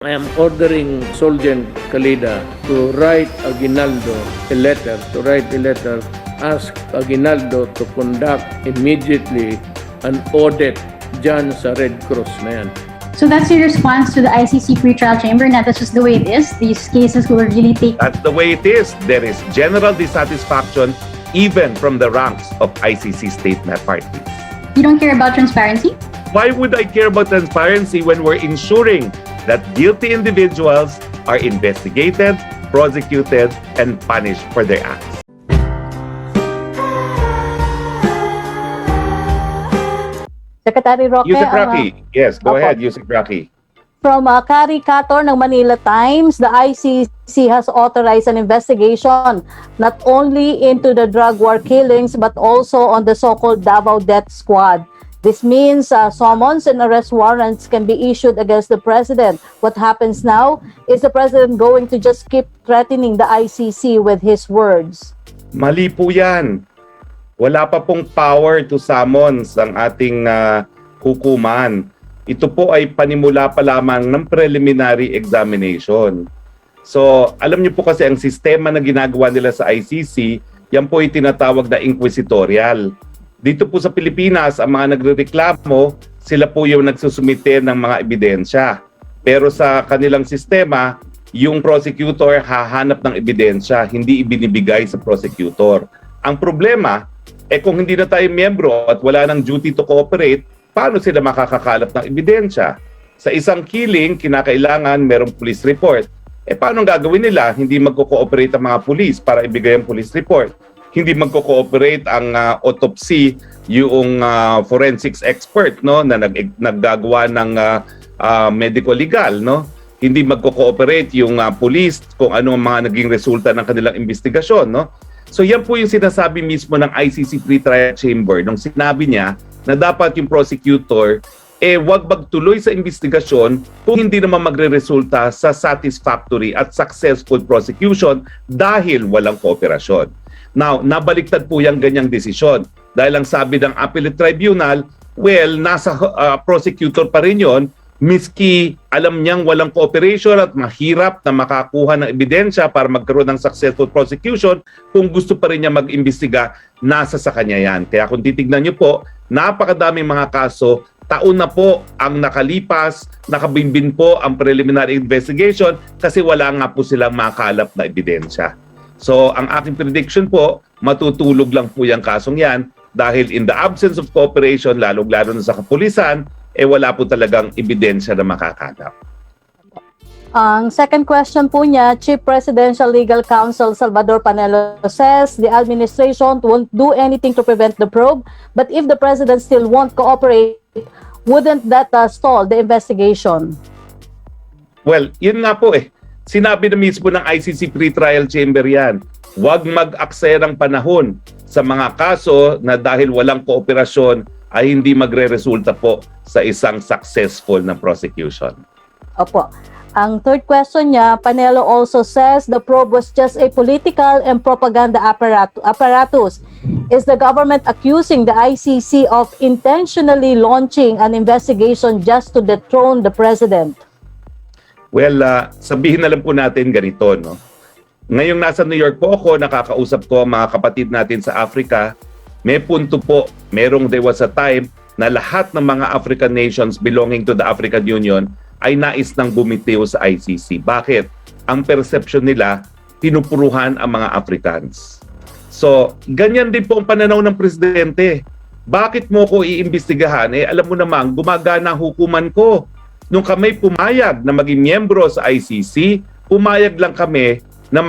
I am ordering Solgen Calida to write Aguinaldo a letter, ask Aguinaldo to conduct immediately an audit dyan sa Red Cross na yan. So that's your response to the ICC pretrial chamber, and that's just the way it is. These cases will really take... That's the way it is. There is general dissatisfaction even from the ranks of ICC state parties. You don't care about transparency? Why would I care about transparency when we're ensuring that guilty individuals are investigated, prosecuted, and punished for their acts? Secretary Roque, Yusek Rocky. Yes, go ahead, Yusek Rocky. from Kari Cator ng Manila Times, the ICC has authorized an investigation not only into the drug war killings but also on the so-called Davao Death Squad. This means summons and arrest warrants can be issued against the president. What happens now? Is the president going to just keep threatening the ICC with his words? Mali po yan. Wala pa pong power to summons ang ating hukuman. Ito po ay panimula pa lamang ng preliminary examination. So, alam niyo po kasi ang sistema na ginagawa nila sa ICC, yan po ay tinatawag na inquisitorial. Dito po sa Pilipinas, ang mga nagrereklamo, sila po yung nagsusumite ng mga ebidensya. Pero sa kanilang sistema, yung prosecutor hahanap ng ebidensya, hindi ibinibigay sa prosecutor. Ang problema, kung hindi na tayo miyembro at wala ng duty to cooperate, paano sila makakakalap ng ebidensya? Sa isang killing, kinakailangan merong police report. Paano gagawin nila? Hindi magko-cooperate ang mga police para ibigay ang police report. Hindi magko-cooperate ang autopsy, yung forensics expert, no, na naggagawa ng medical legal, no? Hindi magko-cooperate yung police kung ano ang mga naging resulta ng kanilang investigasyon, no? So yan po yung sinasabi mismo ng ICC Pre-Trial Chamber nung sinabi niya na dapat yung prosecutor wag magtuloy sa investigasyon kung hindi naman magre-resulta sa satisfactory at successful prosecution dahil walang kooperasyon. Now, nabaliktad po yung ganyang desisyon dahil ang sabi ng Appellate Tribunal, well, nasa prosecutor pa rin yun, miski alam niyang walang cooperation at mahirap na makakuha ng ebidensya para magkaroon ng successful prosecution, kung gusto pa rin niya mag-imbestiga, nasa sa kanya yan. Kaya kung titignan niyo po, napakadaming mga kaso, taon na po ang nakalipas, nakabimbin po ang preliminary investigation kasi wala nga po silang makalap na ebidensya. So, ang aking prediction po, matutulog lang po yung kasong yan dahil in the absence of cooperation, lalong-lalo na sa kapulisan, wala po talagang ebidensya na makakalap. Ang second question po niya, Chief Presidential Legal Counsel Salvador Panelo says the administration won't do anything to prevent the probe, but if the president still won't cooperate, wouldn't that stall the investigation? Well, yun nga po Sinabi na mismo ng ICC Pre-Trial Chamber yan. Huwag mag-aksaya ng panahon sa mga kaso na dahil walang kooperasyon ay hindi magre-resulta po sa isang successful na prosecution. Opo. Ang third question niya, Panelo also says the probe was just a political and propaganda apparatus. Is the government accusing the ICC of intentionally launching an investigation just to dethrone the president? Well, sabihin na lang po natin ganito, no? Ngayong nasa New York po ako, nakakausap ko mga kapatid natin sa Africa, may punto po, there was a time na lahat ng mga African nations belonging to the African Union ay nais nang bumitiw sa ICC. Bakit? Ang perception nila, pinupuruhan ang mga Africans. So, ganyan din po ang pananaw ng presidente. Bakit mo ko iimbestigahan? Alam mo naman, gumagana ang hukuman ko. Nung kami pumayag na maging miyembro sa ICC, pumayag lang kami na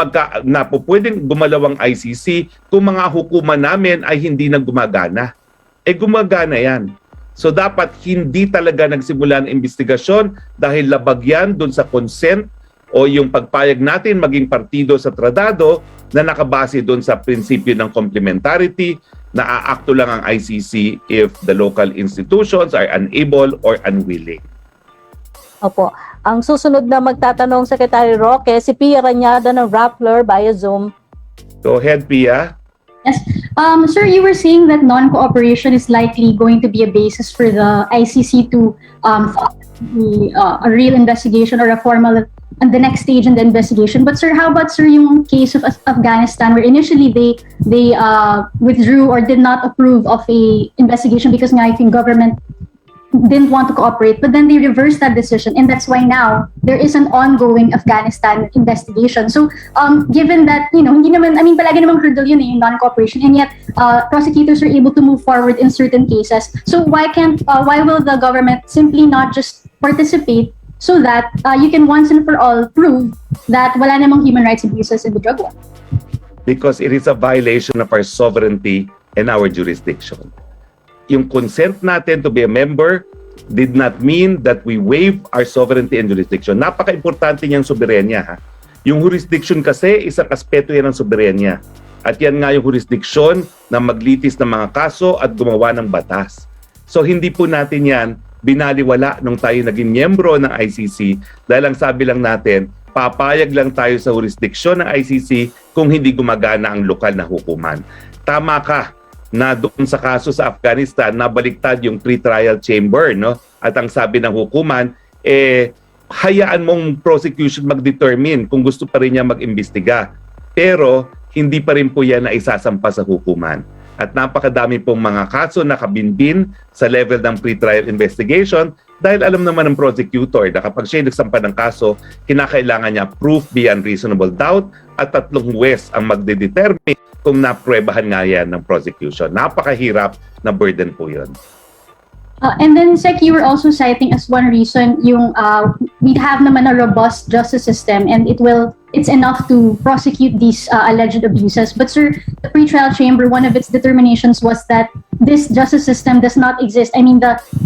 pwedeng gumalaw ang ICC kung mga hukuman namin ay hindi na gumagana. Gumagana yan. So dapat hindi talaga nagsimula ng investigasyon dahil labag yan dun sa consent o yung pagpayag natin maging partido sa tratado na nakabase dun sa prinsipyo ng complementarity na aakto lang ang ICC if the local institutions are unable or unwilling. Opo. Ang susunod na magtatanong, Secretary Roque, si Pia Ranyada ng Rappler via Zoom. Go ahead, Pia. Yes. Sir, you were saying that non-cooperation is likely going to be a basis for the ICC to file a real investigation or a formal and the next stage in the investigation. But sir, how about sir yung case of Afghanistan where initially they withdrew or did not approve of a investigation because nga yung government didn't want to cooperate, but then they reversed that decision, and that's why now there is an ongoing Afghanistan investigation. So, given that, hindi naman, palagi namang hurdle yun yung non-cooperation, and yet prosecutors are able to move forward in certain cases. So, why will the government simply not just participate so that you can once and for all prove that wala namang human rights abuses in the drug war? Because it is a violation of our sovereignty and our jurisdiction. Yung consent natin to be a member did not mean that we waive our sovereignty and jurisdiction. Napaka-importante niyang soberenya. Ha? Yung jurisdiction kasi, isang aspeto yan ng soberenya. At yan nga yung jurisdiction na maglitis ng mga kaso at gumawa ng batas. So hindi po natin yan binaliwala nung tayo naging miyembro ng ICC dahil ang sabi lang natin, papayag lang tayo sa jurisdiction ng ICC kung hindi gumagana ang lokal na hukuman. Tama ka na doon sa kaso sa Afghanistan, nabaliktad yung pre-trial chamber, no? At ang sabi ng hukuman, hayaan mong prosecution mag-determine kung gusto pa rin niya mag-imbestiga. Pero, hindi pa rin po yan na isasampa sa hukuman. At napakadami pong mga kaso na kabinbin sa level ng pre-trial investigation dahil alam naman ng prosecutor na kapag siya nagsampa ng kaso, kinakailangan niya proof beyond reasonable doubt at 3 huwes ang magdedetermine kung napruebahan nga yan ng prosecution. Napakahirap na burden po yun. And then, Sec, you were also citing as one reason yung we have naman a robust justice system and it's enough to prosecute these alleged abuses. But sir, the pretrial chamber, one of its determinations was that this justice system does not exist.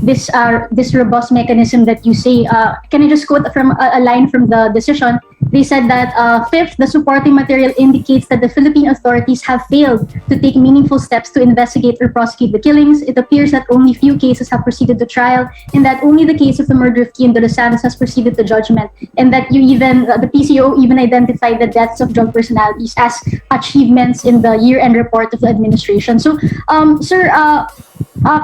This robust mechanism that you say, can I just quote from a line from the decision? They said that, fifth, the supporting material indicates that the Philippine authorities have failed to take meaningful steps to investigate or prosecute the killings. It appears that only few cases have proceeded to trial, and that only the case of the murder of Kian de los Santos has proceeded to judgment, and that the PCO even identified the deaths of drug personalities as achievements in the year-end report of the administration. So, sir,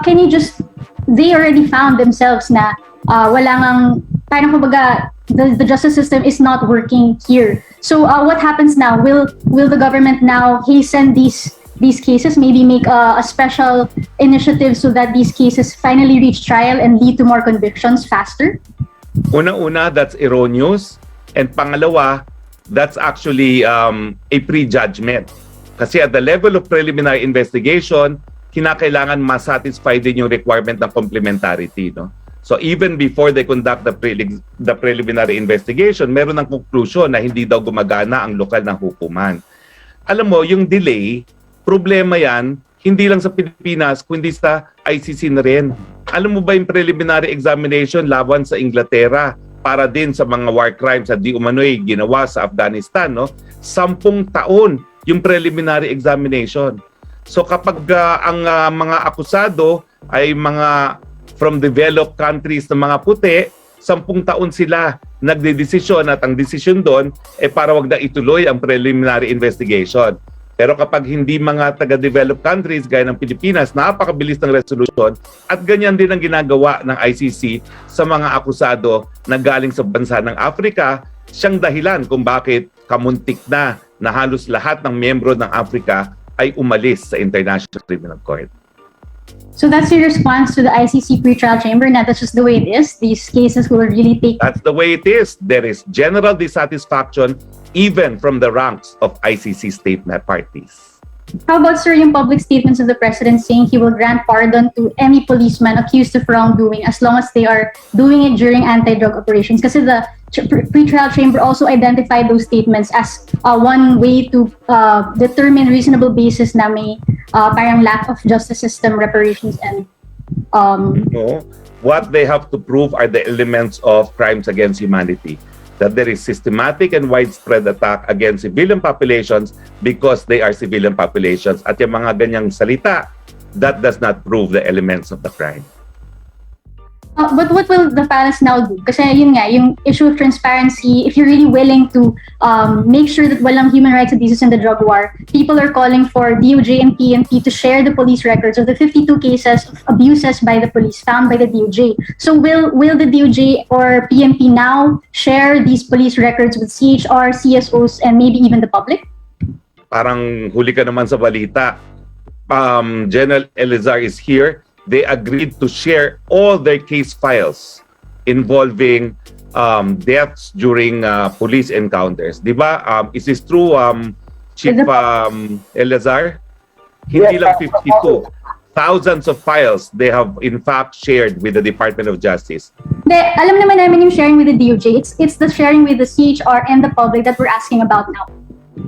can you just, they already found themselves na wala ngang, parang kumbaga, the justice system is not working here. So what happens now? Will the government now hasten these cases, maybe make a special initiative so that these cases finally reach trial and lead to more convictions faster? Una-una, that's erroneous. And pangalawa, that's actually a prejudgment. Kasi at the level of preliminary investigation, kinakailangan masatisfy din yung requirement ng complementarity, no? So even before they conduct the preliminary investigation, meron ng conclusion na hindi daw gumagana ang lokal na hukuman. Alam mo, yung delay, problema yan, hindi lang sa Pilipinas, kundi sa ICC na rin. Alam mo ba yung preliminary examination laban sa Inglaterra para din sa mga war crimes at di umano'y ginawa sa Afghanistan, no? 10 taon yung preliminary examination. So kapag ang mga akusado ay mga from developed countries na mga puti, 10 taon sila nagdedesisyon at ang desisyon doon para wag na ituloy ang preliminary investigation. Pero kapag hindi mga taga-developed countries gaya ng Pilipinas, napakabilis ng resolution at ganyan din ang ginagawa ng ICC sa mga akusado na galing sa bansa ng Africa, siyang dahilan kung bakit kamuntik na halos lahat ng miyembro ng Africa ay umalis sa International Criminal Court. So that's your response to the ICC pretrial chamber, and that's just the way it is. These cases will really take... That's the way it is. There is general dissatisfaction even from the ranks of ICC state parties. How about, sir, yung public statements of the president saying he will grant pardon to any policeman accused of wrongdoing as long as they are doing it during anti-drug operations? Kasi the pretrial chamber also identified those statements as one way to determine reasonable basis na may parang lack of justice system reparations and... No. What they have to prove are the elements of crimes against humanity. That there is systematic and widespread attack against civilian populations because they are civilian populations. At yung mga ganyang salita, that does not prove the elements of the crime. But what will the palace now do? Kasi yun nga, yung issue of transparency, if you're really willing to make sure that walang human rights abuses in the drug war, people are calling for DOJ and PNP to share the police records of the 52 cases of abuses by the police found by the DOJ. So will the DOJ or PNP now share these police records with CHR, CSOs, and maybe even the public? Parang huli ka naman sa balita. General Elazar is here. They agreed to share all their case files involving deaths during police encounters. Di ba? Is this true, Chief Elazar? Hindi lang 52. Thousands of files they have in fact shared with the Department of Justice. Hindi, alam naman namin yung sharing with the DOJ. It's the sharing with the CHR and the public that we're asking about now.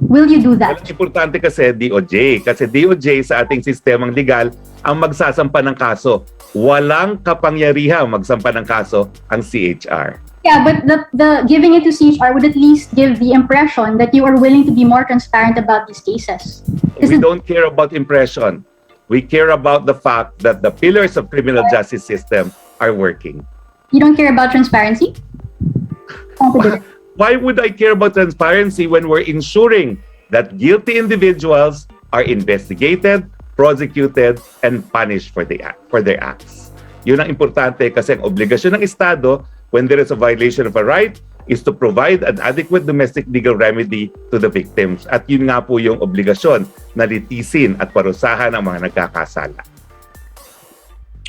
Will you do that? Ang importante kasi DOJ. Kasi DOJ sa ating sistemang legal ang magsasampa ng kaso. Walang kapangyarihang magsampa ng kaso ang CHR. Yeah, but the giving it to CHR would at least give the impression that you are willing to be more transparent about these cases. We don't care about impression. We care about the fact that the pillars of criminal justice system are working. You don't care about transparency? Why would I care about transparency when we're ensuring that guilty individuals are investigated, prosecuted, and punished for their acts? Yun ang importante kasi ang obligasyon ng Estado when there is a violation of a right is to provide an adequate domestic legal remedy to the victims. At yun nga po yung obligasyon na litisin at parusahan ang mga nagkakasala.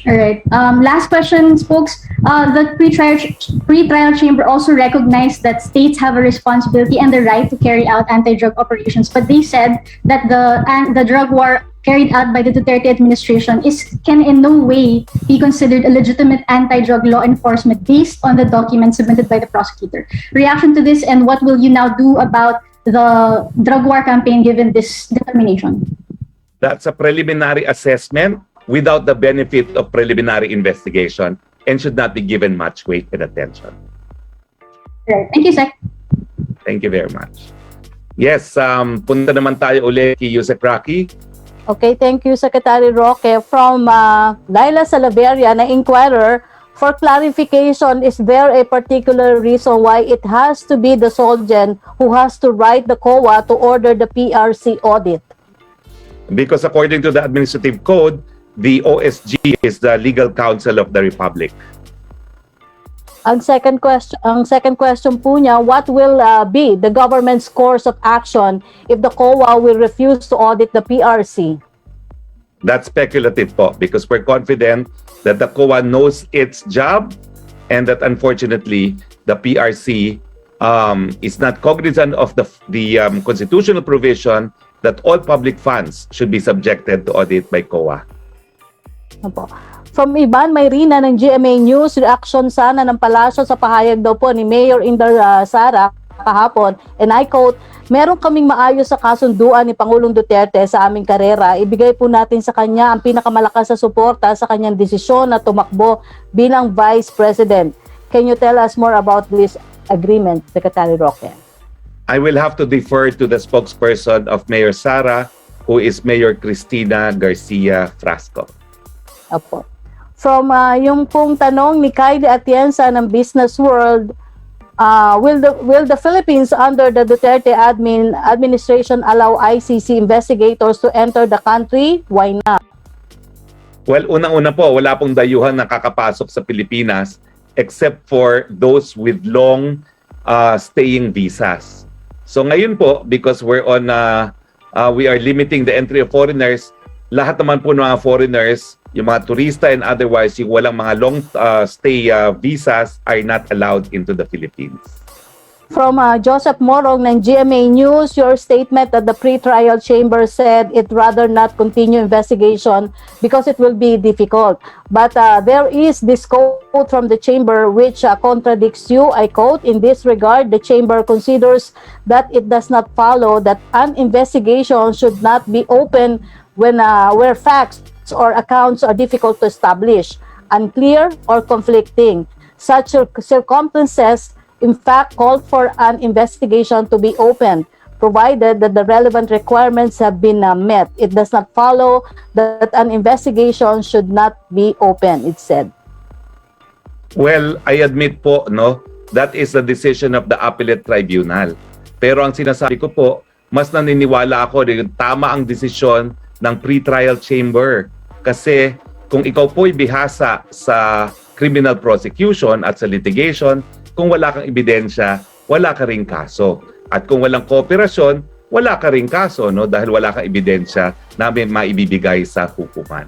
All right. Last question, folks. The pre-trial chamber also recognized that states have a responsibility and the right to carry out anti-drug operations, but they said that the drug war carried out by the Duterte administration can in no way be considered a legitimate anti-drug law enforcement based on the documents submitted by the prosecutor. Reaction to this, and what will you now do about the drug war campaign given this determination? That's a preliminary assessment without the benefit of preliminary investigation and should not be given much weight and attention. Right. Thank you, Sec. Thank you very much. Yes, punta naman tayo ulit kay Yusek Rocky. Okay, thank you, Secretary Roque. From Laila Salaveria na Inquirer, for clarification, is there a particular reason why it has to be the Solgen who has to write the COA to order the PRC audit? Because according to the administrative code, the OSG is the legal counsel of the Republic. Ang second question po niya, what will be the government's course of action if the COA will refuse to audit the PRC? That's speculative po because we're confident that the COA knows its job and that unfortunately the PRC is not cognizant of the constitutional provision that all public funds should be subjected to audit by COA. Opo. From Ivan Mayrina ng GMA News, reaction sana ng palasyo sa pahayag daw po ni Mayor Indar Sara kahapon, and I quote, meron kaming maayos sa kasunduan ni Pangulong Duterte sa aming karera. Ibigay po natin sa kanya ang pinakamalakas na suporta sa kanyang desisyon na tumakbo bilang Vice President. Can you tell us more about this agreement, Secretary Roque? I will have to defer to the spokesperson of Mayor Sara, who is Mayor Cristina Garcia Frasco. Opo. From yung pong tanong ni Kylie Atienza ng Business World, will the Philippines under the Duterte administration allow ICC investigators to enter the country? Why not? Well, unang-una po, wala pong dayuhan na kakapasok sa Pilipinas except for those with long staying visas. So ngayon po, because we are limiting the entry of foreigners, lahat naman po ng mga foreigners, yung mga turista and otherwise, yung walang mga long stay visas are not allowed into the Philippines. From Joseph Morong ng GMA News, your statement that the pre-trial chamber said it rather not continue investigation because it will be difficult. But there is this quote from the chamber which contradicts you. I quote, in this regard, the chamber considers that it does not follow that an investigation should not be open when where facts or accounts are difficult to establish, unclear or conflicting. Such circumstances in fact called for an investigation to be opened, provided that the relevant requirements have been met. It does not follow that an investigation should not be open, it said. Well, I admit po, no, that is the decision of the appellate tribunal. Pero ang sinasabi ko po, mas naniniwala ako na tama ang desisyon ng pre-trial chamber. Kasi kung ikaw po'y bihasa sa criminal prosecution at sa litigation, kung wala kang ebidensya, wala ka ring kaso. At kung walang kooperasyon, wala ka ring kaso, no, dahil wala kang ebidensya na may maibibigay sa hukuman.